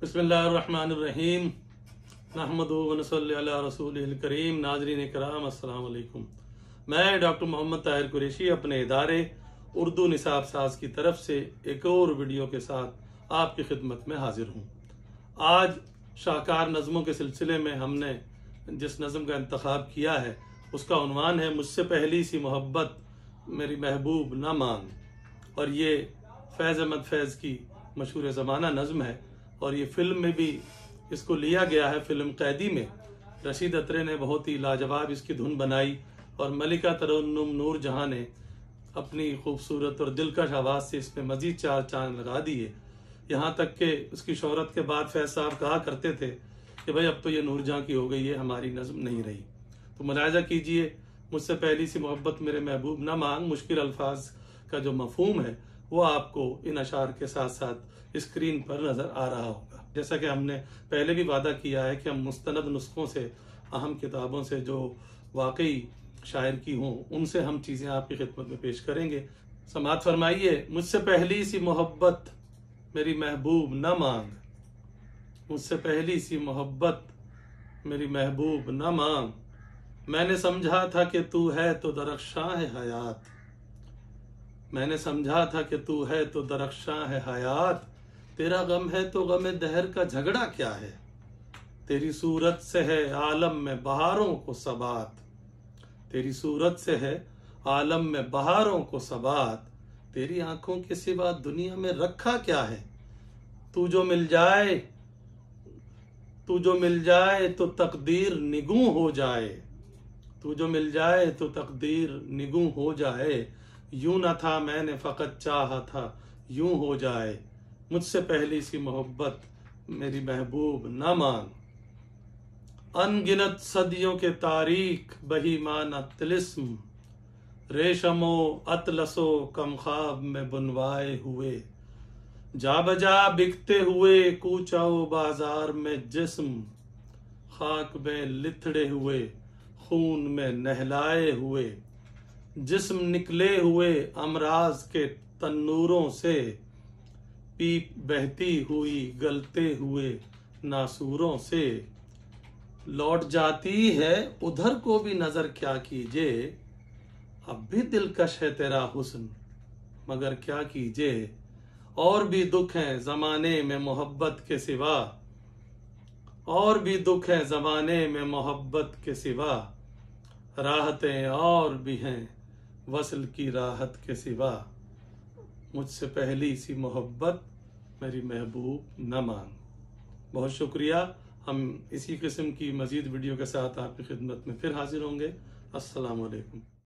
बिस्मिल्लाहिर्रहमानिर्रहीम नहमदु व नसल्ली अला रसूलिल करीम। नाज़रीन कराम अस्सलाम वालेकुम। मैं डॉक्टर मोहम्मद ताहिर कुरैशी अपने इदारे उर्दू निसाब साज की तरफ से एक और वीडियो के साथ आपकी खिदमत में हाजिर हूँ। आज शाहकार नज़मों के सिलसिले में हमने जिस नज़म का इंतखाब किया है उसका उन्वान है मुझसे पहली सी मोहब्बत मेरी महबूब ना मांग। और ये फैज़ अहमद फैज़ की मशहूर ज़माना नज़म है और ये फिल्म में भी इसको लिया गया है। फिल्म कैदी में रशीद अत्रे ने बहुत ही लाजवाब इसकी धुन बनाई और मलिका तरन्नुम नूर जहां ने अपनी खूबसूरत और दिलकश आवाज़ से इसमें मजीद चार चांद लगा दिए। यहाँ तक कि उसकी शोहरत के बाद फैज साहब कहा करते थे कि भाई अब तो ये नूरजहां की हो गई है, हमारी नज़म नहीं रही। तो मुलाहिज़ा कीजिए, मुझसे पहली सी मोहब्बत मेरे महबूब ना मांग, मुश्किल अल्फाज का जो मफहूम है वो आपको इन अशार के साथ साथ स्क्रीन पर नज़र आ रहा होगा। जैसा कि हमने पहले भी वादा किया है कि हम मुस्तनद नुस्खों से, अहम किताबों से जो वाकई शायर की हों उनसे हम चीज़ें आपकी खिदमत में पेश करेंगे। समाअत फरमाइए। मुझसे पहली सी मोहब्बत मेरी महबूब न मांग, मुझसे पहली सी मोहब्बत मेरी महबूब न मांग। मैंने समझा था कि तू है तो दरख्शां है हयात, मैंने समझा था कि तू है तो दरख्शां है हयात। तेरा गम है तो गम दहर का झगड़ा क्या है, तेरी सूरत से है आलम में बहारों को सबात, तेरी सूरत से है आलम में बहारों को सबात। तेरी आंखों के सिवा दुनिया में रखा क्या है, तू जो मिल जाए, तू जो मिल जाए तो तकदीर निगूं हो जाए, तू जो मिल जाए तो तकदीर निगूं हो जाए। यूं न था मैंने फकत चाहा था यूं हो जाए। मुझसे पहली सी मोहब्बत मेरी महबूब न मांग। अनगिनत सदियों के तारीख बहीमाना तिलिस्म, रेशमो अतलसो कम ख्वाब में बुनवाए हुए। जा बजा बिकते हुए कूचाओ बाजार में जिस्म, खाक में लिथड़े हुए खून में नहलाए हुए। जिस्म निकले हुए अमराज के तन्नूरों से, पीप बहती हुई गलते हुए नासूरों से। लौट जाती है उधर को भी नजर क्या कीजिए, अब भी दिलकश है तेरा हुस्न मगर क्या कीजिए। और भी दुख हैं जमाने में मोहब्बत के सिवा, और भी दुख हैं जमाने में मोहब्बत के सिवा। राहतें और भी हैं वसल की राहत के सिवा। मुझसे पहली सी मोहब्बत मेरी महबूब न मांग। बहुत शुक्रिया। हम इसी किस्म की मजीद वीडियो के साथ आपकी खिदमत में फिर हाजिर होंगे। अस्सलाम वालेकुम।